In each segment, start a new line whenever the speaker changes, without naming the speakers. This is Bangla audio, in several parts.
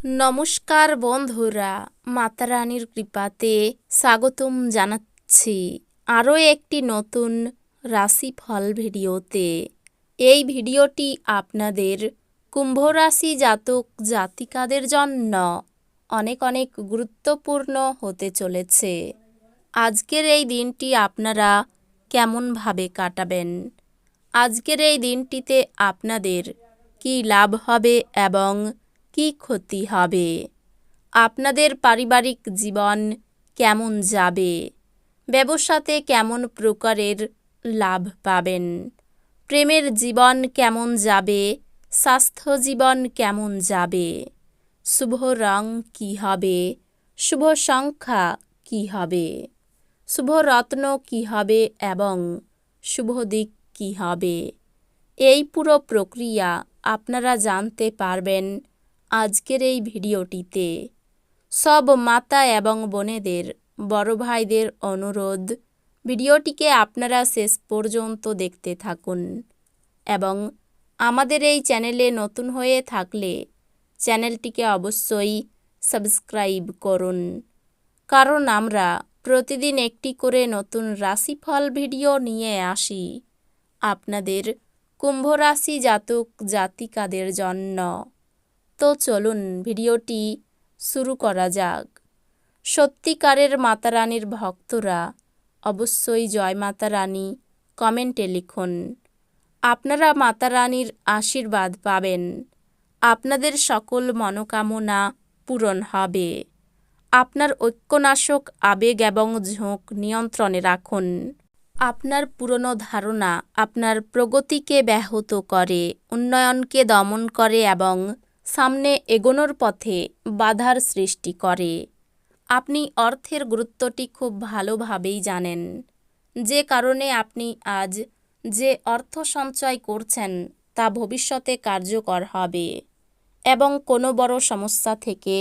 নমস্কার বন্ধুরা, মাতা রানীর কৃপাতে স্বাগতম জানাচ্ছি আরও একটি নতুন রাশিফল ভিডিওতে। এই ভিডিওটি আপনাদের কুম্ভ রাশি জাতক জাতিকাদের জন্য অনেক অনেক গুরুত্বপূর্ণ হতে চলেছে। আজকের এই দিনটি আপনারা কেমনভাবে কাটাবেন, আজকের এই দিনটিতে আপনাদের কী লাভ হবে এবং কী ক্ষতি হবে, আপনাদের পারিবারিক জীবন কেমন যাবে, ব্যবসাতে কেমন প্রকারের লাভ পাবেন, প্রেমের জীবন কেমন যাবে, স্বাস্থ্য জীবন কেমন যাবে, শুভ রং কী হবে, শুভ সংখ্যা কী হবে, শুভ রত্ন কী হবে এবং শুভ দিক কী হবে, এই পুরো প্রক্রিয়া আপনারা জানতে পারবেন আজকের এই ভিডিওটিতে। সব মাতা এবং বোনেদের, বড় ভাইদের অনুরোধ, ভিডিওটিকে আপনারা শেষ পর্যন্ত দেখতে থাকুন এবং আমাদের এই চ্যানেলে নতুন হয়ে থাকলে চ্যানেলটিকে অবশ্যই সাবস্ক্রাইব করুন, কারণ আমরা প্রতিদিন একটি করে নতুন রাশিফল ভিডিও নিয়ে আসি আপনাদের কুম্ভ রাশি জাতক জাতিকাদের জন্য। তো চলুন ভিডিওটি শুরু করা যাক। সত্যিকারের মাতা রানীর ভক্তরা অবশ্যই জয় মাতা রানী কমেন্টে লিখুন। আপনারা মাতা রানীর আশীর্বাদ পাবেন, আপনাদের সকল মনোকামনা পূরণ হবে। আপনার ঐক্যনাশক আবেগ এবং ঝোঁক নিয়ন্ত্রণে রাখুন। আপনার পুরনো ধারণা আপনার প্রগতিকে ব্যাহত করে, উন্নয়নকে দমন করে এবং সামনে এগোনোর পথে বাধার সৃষ্টি করে। আপনি অর্থের গুরুত্বটি খুব ভালোভাবেই জানেন, যে কারণে আপনি আজ যে অর্থ সঞ্চয় করছেন তা ভবিষ্যতে কার্যকর হবে এবং কোনো বড় সমস্যা থেকে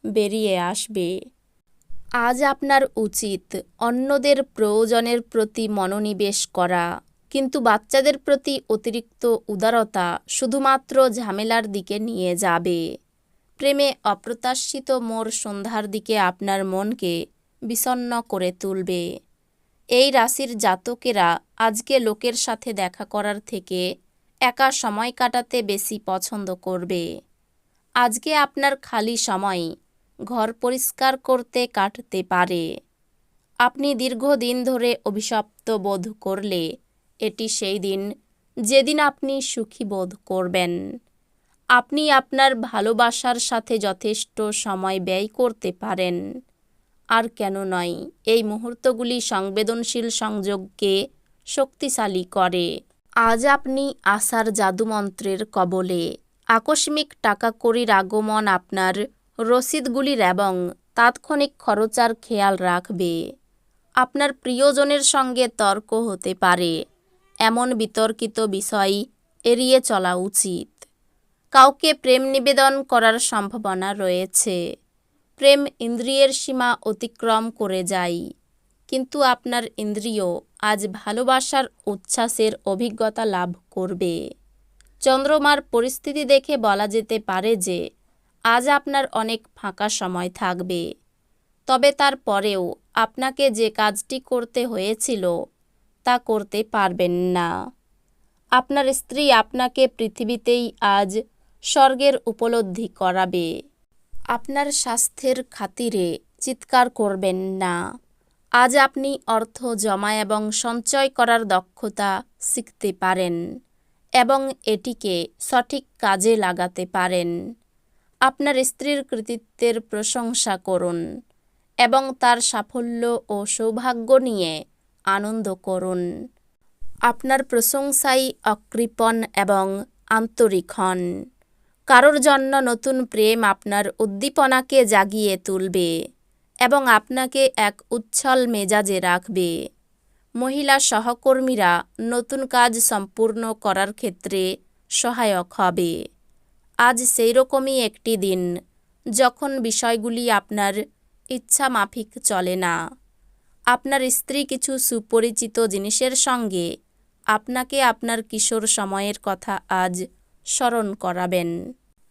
বেরিয়ে আসবে। আজ আপনার উচিত অন্যদের প্রয়োজনের প্রতি মনোনিবেশ করা, কিন্তু বাচ্চাদের প্রতি অতিরিক্ত উদারতা শুধুমাত্র ঝামেলার দিকে নিয়ে যাবে। প্রেমে অপ্রত্যাশিত মোড় সন্ধ্যার দিকে আপনার মনকে বিষণ্ণ করে তুলবে। এই রাশির জাতকেরা আজকে লোকের সাথে দেখা করার থেকে একা সময় কাটাতে বেশি পছন্দ করবে। আজকে আপনার খালি সময় ঘর পরিষ্কার করতে কাটতে পারে। আপনি দীর্ঘদিন ধরে অভিশপ্ত বোধ করলে এটি সেই দিন যেদিন আপনি সুখী বোধ করবেন। আপনি আপনার ভালোবাসার সাথে যথেষ্ট সময় ব্যয় করতে পারেন। আর কেন নয়, এই মুহূর্তগুলি সংবেদনশীল সংযোগকে শক্তিশালী করে। আজ আপনি আশার জাদুমন্ত্রের কবলে। আকস্মিক টাকা কড়ির আগমন আপনার রসিদগুলির এবং তাৎক্ষণিক খরচার খেয়াল রাখবে। আপনার প্রিয়জনের সঙ্গে তর্ক হতে পারে, এমন বিতর্কিত বিষয় এড়িয়ে চলা উচিত। কাউকে প্রেম নিবেদন করার সম্ভাবনা রয়েছে। প্রেম ইন্দ্রিয়ের সীমা অতিক্রম করে যায়, কিন্তু আপনার ইন্দ্রিয় আজ ভালোবাসার উচ্ছ্বাসের অভিজ্ঞতা লাভ করবে। চন্দ্রমার পরিস্থিতি দেখে বলা যেতে পারে যে আজ আপনার অনেক ফাঁকা সময় থাকবে, তবে তারপরেও আপনাকে যে কাজটি করতে হয়েছিল তা করতে পারবেন না। আপনার স্ত্রী আপনাকে পৃথিবীতেই আজ স্বর্গের উপলব্ধি করাবে। আপনার স্বাস্থ্যের খাতিরে চিৎকার করবেন না। আজ আপনি অর্থ জমা এবং সঞ্চয় করার দক্ষতা শিখতে পারেন এবং এটিকে সঠিক কাজে লাগাতে পারেন। আপনার স্ত্রীর কৃতিত্বের প্রশংসা করুন এবং তার সাফল্য ও সৌভাগ্য নিয়ে আনন্দ করুন। আপনার প্রশংসাই অকৃপণ এবং আন্তরিক হন। কারোর জন্য নতুন প্রেম আপনার উদ্দীপনাকে জাগিয়ে তুলবে এবং আপনাকে এক উচ্ছল মেজাজে রাখবে। মহিলা সহকর্মীরা নতুন কাজ সম্পূর্ণ করার ক্ষেত্রে সহায়ক হবে। আজ সেই রকমই একটি দিন যখন বিষয়গুলি আপনার ইচ্ছা মাফিক চলে না। আপনার স্ত্রী কিছু সুপরিচিত জিনিসের সঙ্গে আপনাকে আপনার কিশোর সময়ের কথা আজ স্মরণ করাবেন।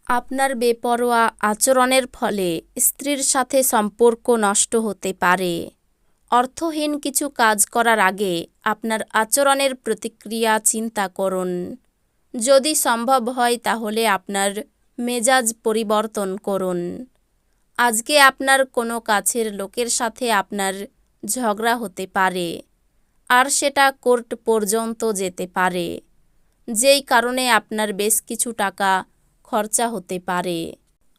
আপনার বেপরোয়া আচরণের ফলে স্ত্রীর সাথে সম্পর্ক নষ্ট হতে পারে। অর্থহীন কিছু কাজ করার আগে আপনার আচরণের প্রতিক্রিয়া চিন্তা করুন। যদি সম্ভব হয় তাহলে আপনার মেজাজ পরিবর্তন করুন। আজকে আপনার কোনো কাছের লোকের সাথে আপনার ঝগড়া হতে পারে, আর সেটা কোর্ট পর্যন্ত যেতে পারে, যেই কারণে আপনার বেশ কিছু টাকা খরচা হতে পারে।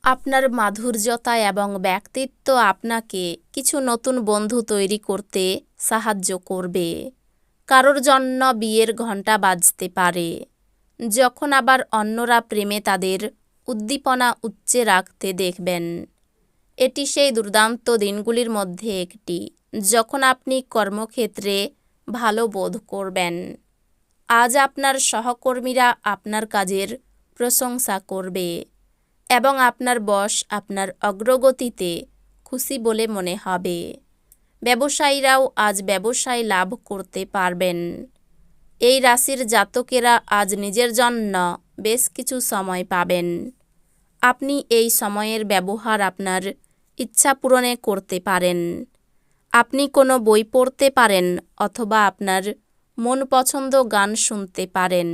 আপনার মাধুর্যতা এবং ব্যক্তিত্ব আপনাকে কিছু নতুন বন্ধু তৈরি করতে সাহায্য করবে। কারোর জন্য বিয়ের ঘণ্টা বাজতে পারে, যখন আবার অন্যরা প্রেমে তাদের উদ্দীপনা উচ্চে রাখতে দেখবেন। এটি সেই দুর্দান্ত দিনগুলির মধ্যে একটি যখন আপনি কর্মক্ষেত্রে ভালো বোধ করবেন। আজ আপনার সহকর্মীরা আপনার কাজের প্রশংসা করবে এবং আপনার বস আপনার অগ্রগতিতে খুশি বলে মনে হবে। ব্যবসায়ীরাও আজ ব্যবসায় লাভ করতে পারবেন। এই রাশির জাতকেরা আজ নিজের জন্য বেশ কিছু সময় পাবেন। আপনি এই সময়ের ব্যবহার আপনার ইচ্ছা পূরণে করতে পারেন। আপনি কোনো বই পড়তে পারেন অথবা আপনার মন পছন্দ গান শুনতে পারেন।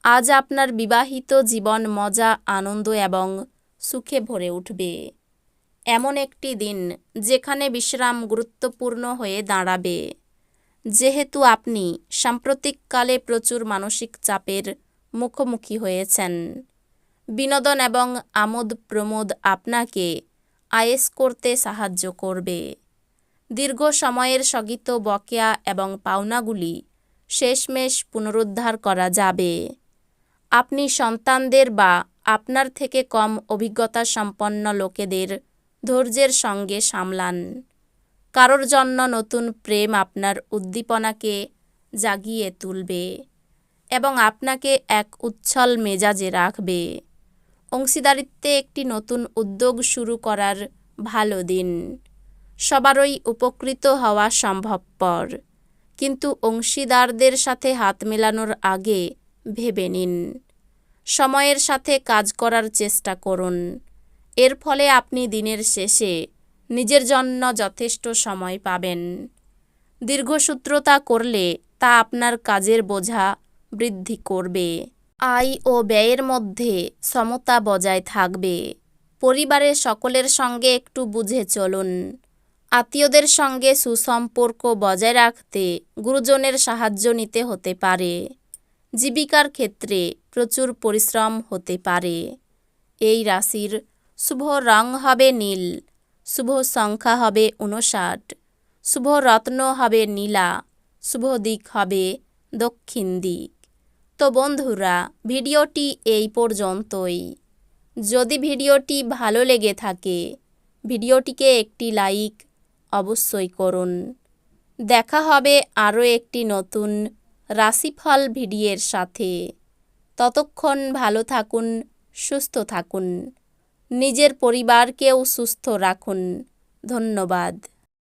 আজ আপনার বিবাহিত জীবন মজা, আনন্দ এবং সুখে ভরে উঠবে। এমন একটি দিন যেখানে বিশ্রাম গুরুত্বপূর্ণ হয়ে দাঁড়াবে, যেহেতু আপনি সাম্প্রতিককালে প্রচুর মানসিক চাপের মুখোমুখি হয়েছেন। বিনোদন এবং আমোদ প্রমোদ আপনাকে আয়েশ করতে সাহায্য করবে। দীর্ঘ সময়ের স্থগিত বকেয়া এবং পাওনাগুলি শেষমেশ পুনরুদ্ধার করা যাবে। আপনি সন্তানদের বা আপনার থেকে কম অভিজ্ঞতা সম্পন্ন লোকেদের ধৈর্যের সঙ্গে সামলান। কারোর জন্য নতুন প্রেম আপনার উদ্দীপনাকে জাগিয়ে তুলবে এবং আপনাকে এক উচ্ছল মেজাজে রাখবে। অংশীদারিত্বে একটি নতুন উদ্যোগ শুরু করার ভালো দিন। সবারই উপকৃত হওয়া সম্ভবপর, কিন্তু অংশীদারদের সাথে হাত মেলানোর আগে ভেবে নিন। সময়ের সাথে কাজ করার চেষ্টা করুন। এর ফলে আপনি দিনের শেষে নিজের জন্য যথেষ্ট সময় পাবেন। দীর্ঘসূত্রতা করলে তা আপনার কাজের বোঝা বৃদ্ধি করবে। আয় ও ব্যয়ের মধ্যে সমতা বজায় থাকবে। পরিবারের সকলের সঙ্গে একটু বুঝে চলুন। আত্মীয়দের সঙ্গে সুসম্পর্ক বজায় রাখতে গুরুজনের সাহায্য নিতে হতে পারে। জীবিকার ক্ষেত্রে প্রচুর পরিশ্রম হতে পারে। এই রাশির শুভ রং হবে নীল, শুভ সংখ্যা হবে 59, শুভ রত্ন হবে নীলা, শুভ দিক হবে দক্ষিণ দিক। তো বন্ধুরা, ভিডিওটি এই পর্যন্তই। যদি ভিডিওটি ভালো লেগে থাকে ভিডিওটিকে একটি লাইক অবশ্যই করুন। দেখা হবে আরও একটি নতুন রাশিফল ভিডিওর সাথে। ততক্ষণ ভালো থাকুন, সুস্থ থাকুন, নিজের পরিবারকেও সুস্থ রাখুন। ধন্যবাদ।